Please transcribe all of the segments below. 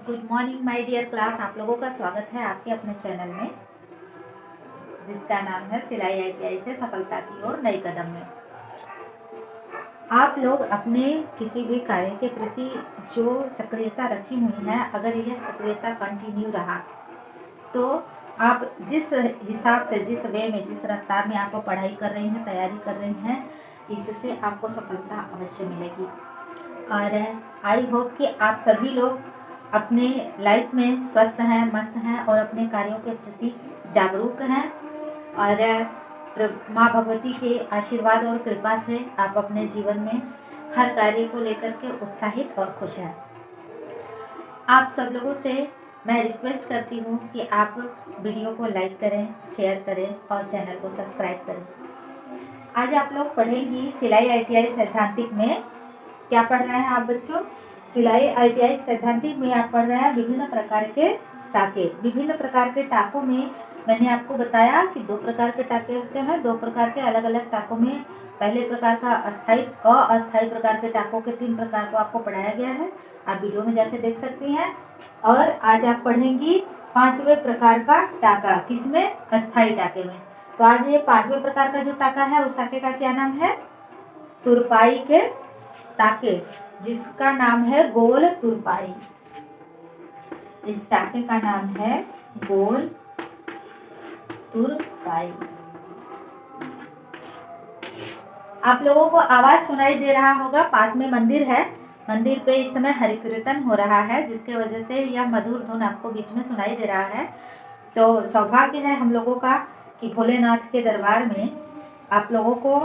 Good morning my dear class. आप लोगों का स्वागत है आपके अपने चैनल में जिसका नाम है सिलाई आईटीआई से सफलता की ओर नए कदम में। आप लोग अपने किसी भी कार्य के प्रति जो सक्रियता रखी हुई है, अगर यह सक्रियता कंटिन्यू रहा तो आप जिस हिसाब से, जिस वे में, जिस रफ्तार में आप पढ़ाई कर रही हैं, तैयारी कर रही हैं, इससे आपको सफलता अवश्य मिलेगी। और आई होप कि आप सभी लोग अपने लाइफ में स्वस्थ हैं, मस्त हैं और अपने कार्यों के प्रति जागरूक हैं और माँ भगवती के आशीर्वाद और कृपा से आप अपने जीवन में हर कार्य को लेकर के उत्साहित और खुश हैं। आप सब लोगों से मैं रिक्वेस्ट करती हूँ कि आप वीडियो को लाइक करें, शेयर करें और चैनल को सब्सक्राइब करें। आज आप लोग पढ़ेंगी सिलाई आईटीआई सैद्धांतिक में। क्या पढ़ रहे हैं आप बच्चों? सिलाई आईटीआई सैद्धांतिक में आप पढ़ रहे हैं विभिन्न प्रकार के टाके। विभिन्न प्रकार के टाकों में मैंने आपको बताया कि दो प्रकार के टाके होते हैं। दो प्रकार के अलग अलग टाकों में पहले प्रकार का अस्थाई अस्थाई प्रकार के टाकों के 3 प्रकार को आपको पढ़ाया गया है। आप वीडियो में जाके देख सकती हैं। और आज आप पढ़ेंगी 5वें प्रकार का टाका। किसमें? अस्थाई टाके में। तो आज ये 5वें प्रकार का जो टाका है उस टाके का क्या नाम है? तुरपाई के टाके, जिसका नाम है गोल तुरपाई। इस टाके का नाम है गोल तुरपाई। आप लोगों को आवाज सुनाई दे रहा होगा, पास में मंदिर है। मंदिर पे इस समय हरि कीर्तन हो रहा है, जिसके वजह से यह मधुर धुन आपको बीच में सुनाई दे रहा है। तो सौभाग्य है हम लोगों का कि भोलेनाथ के दरबार में आप लोगों को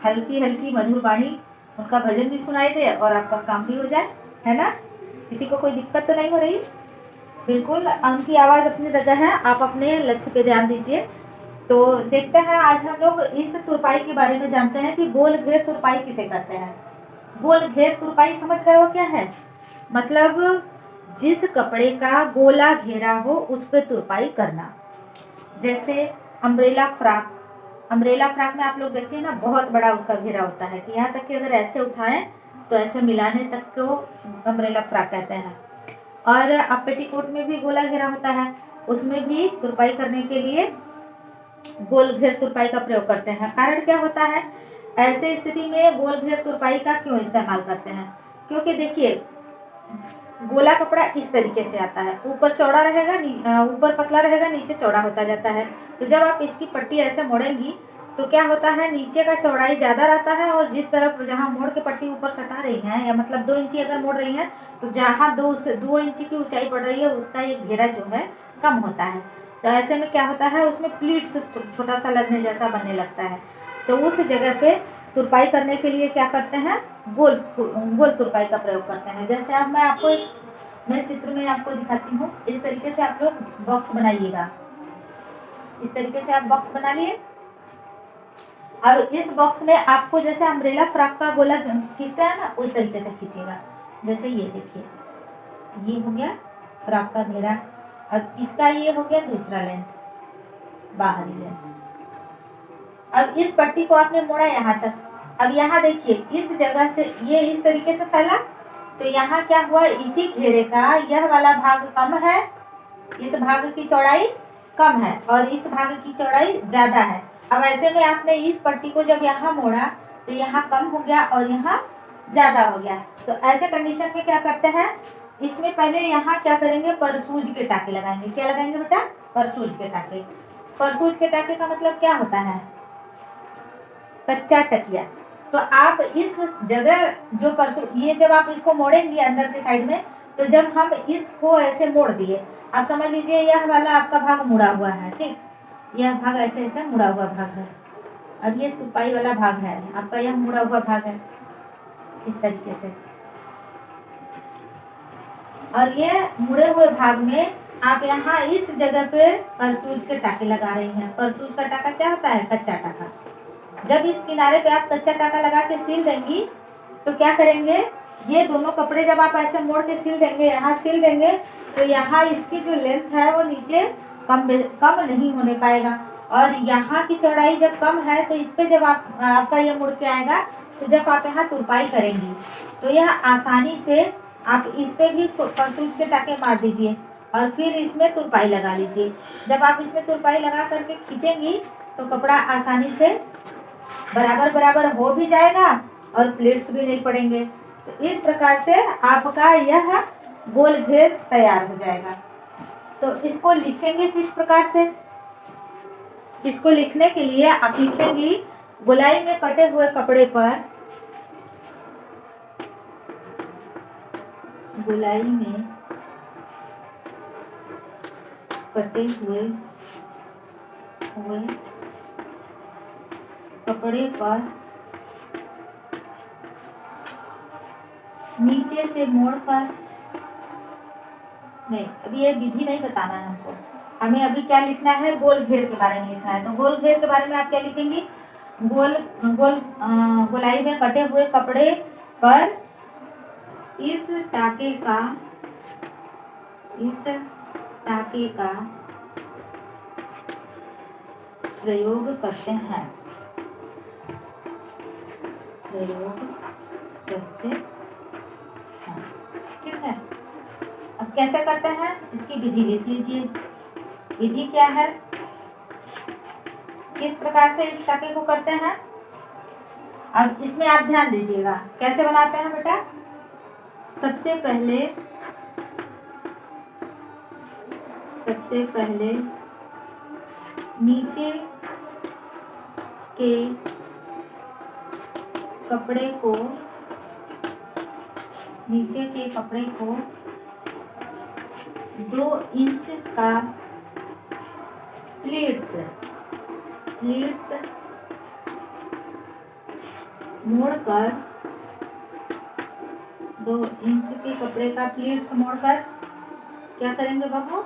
हल्की हल्की मधुर वाणी, उनका भजन भी सुनाई दे और आपका काम भी हो जाए, है ना? किसी को कोई दिक्कत तो नहीं हो रही? बिल्कुल, उनकी आवाज़ अपनी जगह है। आप अपने लक्ष्य पे ध्यान दीजिए। तो देखते हैं आज हम लोग इस तुरपाई के बारे में जानते हैं कि गोल घेर तुरपाई किसे कहते हैं। गोल घेर तुरपाई समझ रहे हो क्या है? मतलब जिस कपड़े का गोला घेरा हो उस पर तुरपाई करना। जैसे अम्ब्रेला फ्रॉक। अम्ब्रेला फ्रॉक में आप लोग देखते हैं ना, बहुत बड़ा उसका घेरा होता है कि यहाँ तक कि अगर ऐसे उठाएं तो ऐसे मिलाने तक को अम्ब्रेला फ्रॉक कहते हैं। और अब पेटीकोट में भी गोला घेरा होता है, उसमें भी तुरपाई करने के लिए गोल घेर तुरपाई का प्रयोग करते हैं। कारण क्या होता है? ऐसे स्थिति में गोल घेर तुरपाई का क्यों इस्तेमाल करते हैं? क्योंकि देखिए, गोला कपड़ा इस तरीके से आता है, ऊपर चौड़ा रहेगा, ऊपर पतला रहेगा, नीचे चौड़ा होता जाता है। तो जब आप इसकी पट्टी ऐसे मोड़ेंगी तो क्या होता है, नीचे का चौड़ाई ज़्यादा रहता है और जिस तरफ जहाँ मोड़ के पट्टी ऊपर सटा रही हैं, या मतलब 2 इंची अगर मोड़ रही हैं तो जहाँ 2 इंची की ऊंचाई पड़ रही है उसका ये घेरा जो है कम होता है। तो ऐसे में क्या होता है, उसमें प्लीट्स छोटा सा लगने जैसा बनने लगता है। तो उस जगह पे तुरपाई करने के लिए क्या करते हैं, गोल तुरपाई का प्रयोग करते हैं। जैसे अब मैं चित्र में आपको दिखाती हूँ। इस तरीके से आप लोग बॉक्स बनाइएगा। इस तरीके से आप बॉक्स बना लिए। अब इस बॉक्स में आपको जैसे अम्ब्रेला फ्रॉक का गोला खींचते हैं ना, उस तरीके से खींचिएगा। जैसे ये देखिए, ये हो गया फ्रॉक का घेरा। अब इसका ये हो गया दूसरा लेंथ, बाहरी लेंथ। अब इस पट्टी को आपने मोड़ा यहाँ तक। अब यहाँ देखिए, इस जगह से ये इस तरीके से फैला, तो यहाँ क्या हुआ, इसी घेरे का यह वाला भाग कम है, इस भाग की चौड़ाई कम है और इस भाग की चौड़ाई ज्यादा है। अब ऐसे में आपने इस पट्टी को जब यहाँ मोड़ा तो यहाँ कम हो गया और यहाँ ज्यादा हो गया। तो ऐसे कंडीशन में क्या करते हैं, इसमें पहले यहाँ क्या करेंगे, परसूज के टाके लगाएंगे। क्या लगाएंगे बेटा? परसूज के टाके। परसूज के टाके का मतलब क्या होता है? कच्चा टकिया। तो आप इस जगह जो ये जब आप इसको मोड़ेंगे अंदर के साइड में, तो जब हम इसको ऐसे मोड़ दिए, आप समझ लीजिए यह वाला आपका भाग मुड़ा हुआ है, ठीक? यह भाग ऐसे ऐसे मुड़ा हुआ भाग है। अब ये तुरपाई वाला भाग है, आपका यह मुड़ा हुआ भाग है इस तरीके से। और ये मुड़े हुए भाग में आप यहाँ इस जगह पे परसूज के टाके लगा रही हैं। परसूज का टाका क्या होता है? कच्चा टाका। जब इस किनारे पे आप कच्चा टाका लगा के सील देंगी तो क्या करेंगे, ये दोनों कपड़े जब आप ऐसे मोड़ के सील देंगे, यहाँ सील देंगे, तो यहाँ इसकी जो लेंथ है वो नीचे कम नहीं होने पाएगा। और यहाँ की चौड़ाई जब कम है तो इस पे जब आपका ये मुड़ के आएगा, तो जब आप यहाँ तुरपाई करेंगी तो यह आसानी से आप इस पे भी परसूज के टाके मार दीजिए और फिर इसमें तुरपाई लगा लीजिए। जब आप इसमें तुरपाई लगा करके खींचेंगी तो कपड़ा आसानी से बराबर बराबर हो भी जाएगा और प्लीट्स भी नहीं पड़ेंगे। तो इस प्रकार से आपका यह गोल घेर तैयार हो जाएगा। तो इसको लिखेंगे किस प्रकार से? इसको लिखने के लिए आप लिखेंगी गोलाई में कटे हुए कपड़े पर, गोलाई में कटे हुए कपड़े पर नीचे से मोड़कर, नहीं अभी ये विधि नहीं बताना है हमको, हमें अभी क्या लिखना है, गोल घेर के बारे में लिखना है। तो गोल घेर के बारे में आप क्या लिखेंगी? गोलाई में कटे हुए कपड़े पर इस टाके का प्रयोग करते हैं, ठीक है। अब कैसे करते हैं इसकी विधि लिख लीजिए। विधि क्या है, किस प्रकार से इस टाके को करते हैं। अब इसमें आप ध्यान दीजिएगा कैसे बनाते हैं बेटा। सबसे पहले नीचे के कपड़े को 2 इंच का प्लीट्स मोड़कर, 2 इंच के कपड़े का प्लीट्स मोड़कर क्या करेंगे बाबू,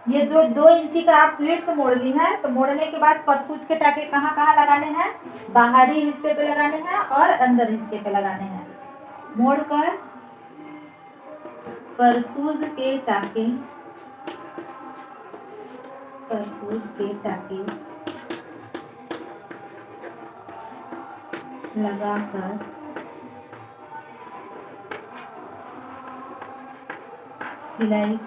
ये 2 इंची का आप प्लीट्स मोड़ ली है। तो मोड़ने के बाद परसूज के टाके कहाँ कहाँ लगाने हैं, बाहरी हिस्से पे लगाने हैं और अंदर हिस्से पे लगाने हैं। मोड़कर परसूज के टाके लगाकर सिलाई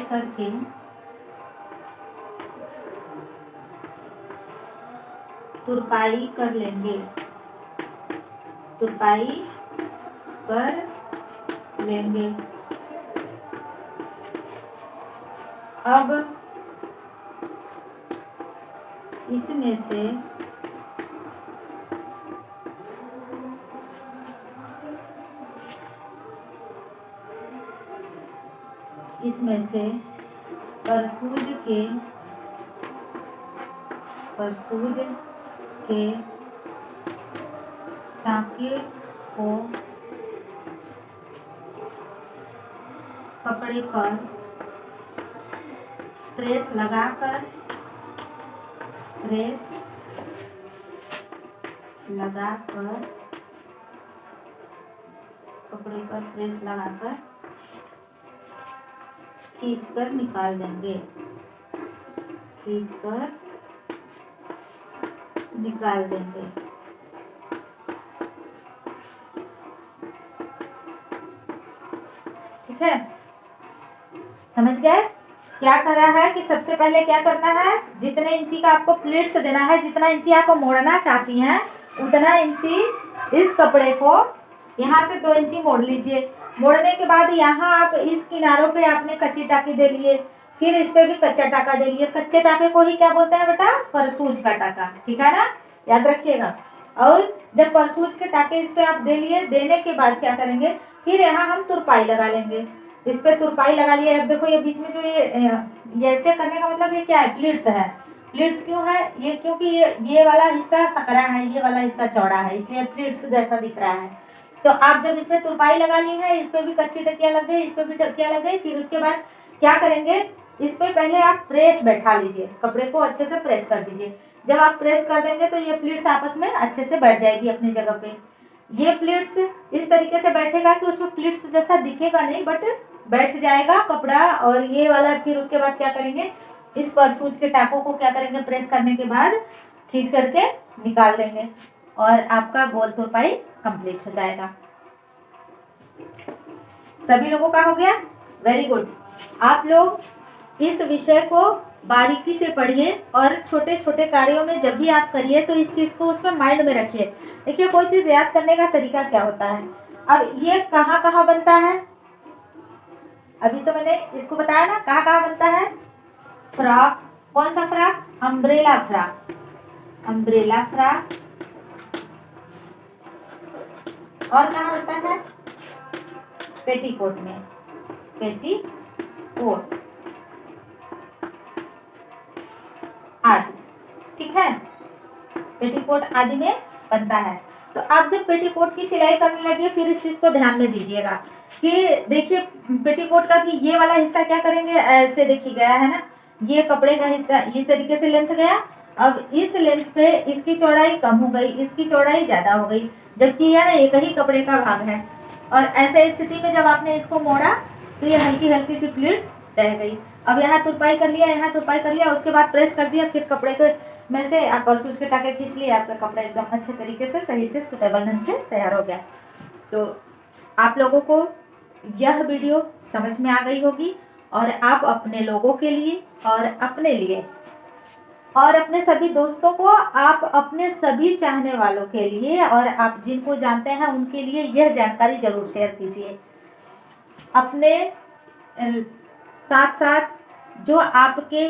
करके तुरपाई कर लेंगे। अब इसमें से परसूज के टाके को कपड़े पर प्रेस लगाकर खींचकर निकाल देंगे। ठीक है, समझ गए क्या कर रहा है कि सबसे पहले क्या करना है, जितने इंची का आपको प्लीट्स देना है, जितना इंची आपको मोड़ना चाहती हैं उतना इंची इस कपड़े को यहाँ से 2 इंची मोड़ लीजिए। मोड़ने के बाद यहाँ आप इस किनारों पे आपने कच्ची टाकी दे लिए, फिर इस पे भी कच्चा टाका दे लिए। कच्चे टाके को ही क्या बोलते हैं बेटा, परसूज का टाका, ठीक है ना, याद रखिएगा। और जब परसूज के टाके इस पे आप दे लिए, देने के बाद क्या करेंगे, फिर यहाँ हम तुरपाई लगा लेंगे। इस पे तुरपाई लगा लिए। अब देखो ये बीच में जो ये ऐसे करने का मतलब ये क्या है, प्लीट्स है। प्लीट्स क्यों है ये, क्योंकि ये वाला हिस्सा सकरा है, ये वाला हिस्सा चौड़ा है, इसलिए प्लीट्स जैसा दिख रहा है। तो आप जब इसमें तुरपाई लगा ली है, इस पे भी कच्ची टकिया लग गई, इस पे भी टकिया लग गई, फिर उसके बाद क्या करेंगे, इस पे पहले आप प्रेस बैठा लीजिए, कपड़े को अच्छे से प्रेस कर दीजिए। जब आप प्रेस कर देंगे तो ये प्लीट्स आपस में अच्छे से बैठ जाएगी अपनी जगह पे। ये प्लीट्स इस तरीके से बैठेगा कि उसमें प्लीट्स जैसा दिखेगा नहीं, बट बैठ जाएगा कपड़ा। और ये वाला फिर उसके बाद क्या करेंगे, इस परसूज के टाकों को क्या करेंगे, प्रेस करने के बाद खींच करके निकाल देंगे। और आपका गोल तुरपाई कंप्लीट हो जाएगा। सभी लोगों का हो गया? Very good. आप लोग इस विषय को बारीकी से पढ़िए और छोटे छोटे कार्यों में जब भी आप करिए तो इस चीज़ को उसमें माइंड में रखिए। देखिए, कोई चीज़ याद करने का तरीका क्या होता है। अब ये कहाँ कहाँ बनता है, अभी तो मैंने इसको बताया ना कहाँ कहाँ बनता है। फ्रॉक, कौन सा frock? Umbrella frock, umbrella frock. और कहाँ होता है? पेटीकोट में, पेटीकोट आदि, ठीक है, पेटीकोट आदि में बनता है। तो आप जब पेटीकोट की सिलाई करने लगे फिर इस चीज को ध्यान में दीजिएगा कि देखिए पेटीकोट का भी ये वाला हिस्सा क्या करेंगे, ऐसे देखिए गया है ना, ये कपड़े का हिस्सा इस तरीके से लेंथ गया। अब इस लेंथ पे इसकी चौड़ाई कम हो गई, इसकी चौड़ाई ज्यादा हो गई, जबकि यह एक ही कपड़े का भाग है। और ऐसे स्थिति में जब आपने इसको मोड़ा तो ये हल्की हल्की सी प्लीट्स रह गई। अब यहाँ तुरपाई कर लिया, यहाँ तुरपाई कर लिया, उसके बाद प्रेस कर दिया, फिर कपड़े को में से आप सूच के टाके खींच लिए, आपका कपड़ा एकदम अच्छे तरीके से सही से सुटेबल ढंग से तैयार हो गया। तो आप लोगों को यह वीडियो समझ में आ गई होगी और आप अपने लोगों के लिए और अपने लिए और अपने सभी दोस्तों को, आप अपने सभी चाहने वालों के लिए और आप जिनको जानते हैं उनके लिए यह जानकारी जरूर शेयर कीजिए। अपने साथ साथ जो आपके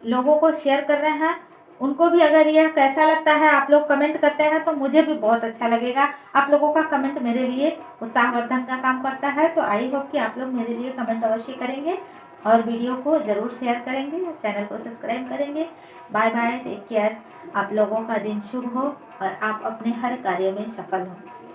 लोगों को शेयर कर रहे हैं उनको भी अगर यह कैसा लगता है आप लोग कमेंट करते हैं तो मुझे भी बहुत अच्छा लगेगा। आप लोगों का कमेंट मेरे लिए उत्साहवर्धन का काम करता है। तो आई होप कि आप लोग मेरे लिए कमेंट अवश्य करेंगे और वीडियो को ज़रूर शेयर करेंगे और चैनल को सब्सक्राइब करेंगे। Bye bye, take care. आप लोगों का दिन शुभ हो और आप अपने हर कार्य में सफल हों।